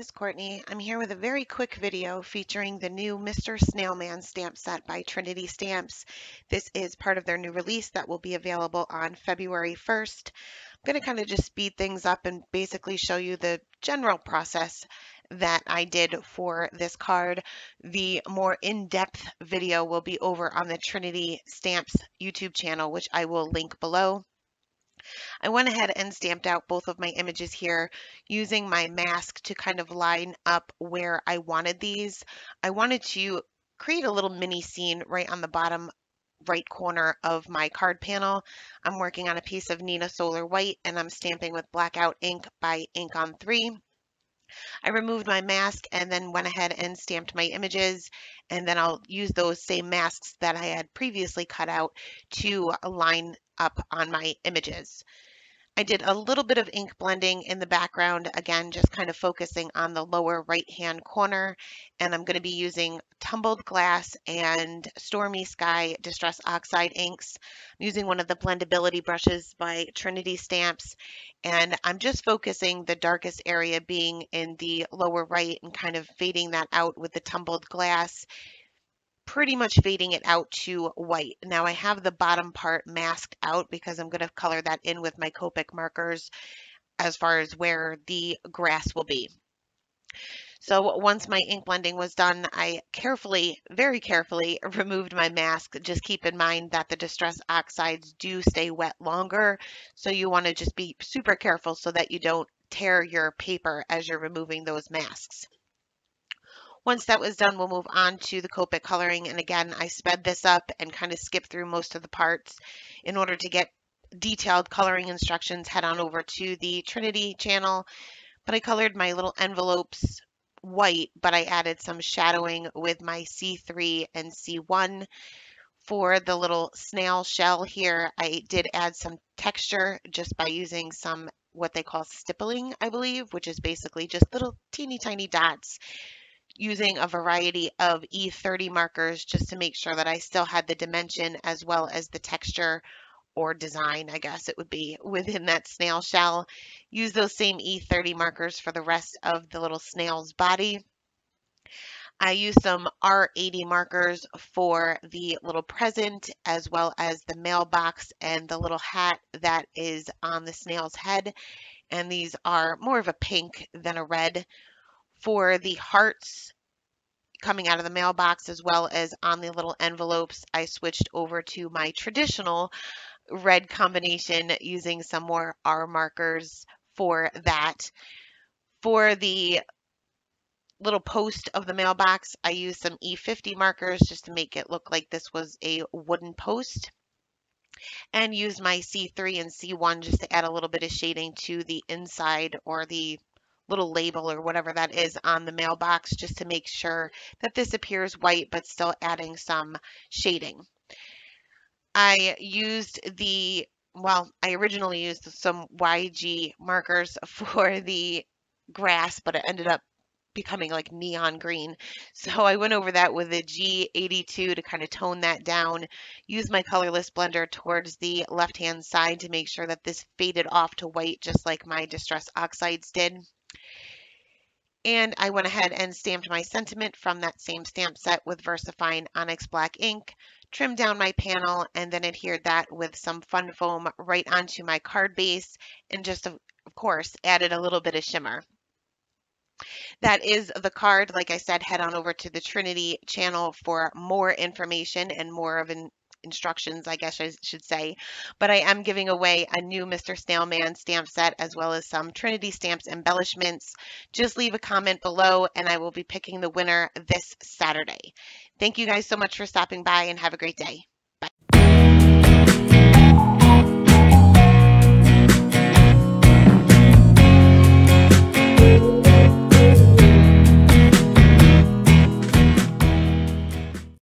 is Courtney. I'm here with a very quick video featuring the new Mr. Snailman stamp set by Trinity Stamps. This is part of their new release that will be available on February 1st. I'm going to kind of just speed things up and basically show you the general process that I did for this card. The more in-depth video will be over on the Trinity Stamps YouTube channel, which I will link below. I went ahead and stamped out both of my images here using my mask to kind of line up where I wanted these. I wanted to create a little mini scene right on the bottom right corner of my card panel. I'm working on a piece of Nina Solar White and I'm stamping with Blackout ink by Ink on 3. I removed my mask and then went ahead and stamped my images, and then I'll use those same masks that I had previously cut out to line up on my images. I did a little bit of ink blending in the background, again, just kind of focusing on the lower right-hand corner, and I'm going to be using Tumbled Glass and Stormy Sky Distress Oxide inks. I'm using one of the blendability brushes by Trinity Stamps, and I'm just focusing the darkest area being in the lower right and kind of fading that out with the Tumbled Glass, pretty much fading it out to white. Now I have the bottom part masked out because I'm going to color that in with my Copic markers as far as where the grass will be. So once my ink blending was done, I carefully, very carefully removed my mask. Just keep in mind that the Distress Oxides do stay wet longer, so you want to just be super careful so that you don't tear your paper as you're removing those masks. Once that was done, we'll move on to the Copic coloring. And again, I sped this up and kind of skipped through most of the parts. In order to get detailed coloring instructions, head on over to the Trinity channel. But I colored my little envelopes white, but I added some shadowing with my C3 and C1. For the little snail shell here, I did add some texture just by using some what they call stippling, I believe, which is basically just little teeny tiny dots, using a variety of E30 markers just to make sure that I still had the dimension as well as the texture or design, I guess it would be, within that snail shell. Use those same E30 markers for the rest of the little snail's body. I used some R80 markers for the little present as well as the mailbox and the little hat that is on the snail's head. And these are more of a pink than a red. For the hearts coming out of the mailbox as well as on the little envelopes, I switched over to my traditional red combination using some more R markers for that. For the little post of the mailbox, I used some E50 markers just to make it look like this was a wooden post, and used my C3 and C1 just to add a little bit of shading to the inside or the little label or whatever that is on the mailbox, just to make sure that this appears white but still adding some shading. I used I originally used some YG markers for the grass, but it ended up becoming like neon green. So I went over that with a G82 to kind of tone that down. Use my colorless blender towards the left-hand side to make sure that this faded off to white just like my Distress Oxides did. And I went ahead and stamped my sentiment from that same stamp set with VersaFine Onyx Black ink, trimmed down my panel, and then adhered that with some fun foam right onto my card base, and just, of course, added a little bit of shimmer. That is the card. Like I said, head on over to the Trinity channel for more information and more of an instructions, I guess I should say. But I am giving away a new Mr. Snailman stamp set as well as some Trinity Stamps embellishments. Just leave a comment below and I will be picking the winner this Saturday. Thank you guys so much for stopping by and have a great day.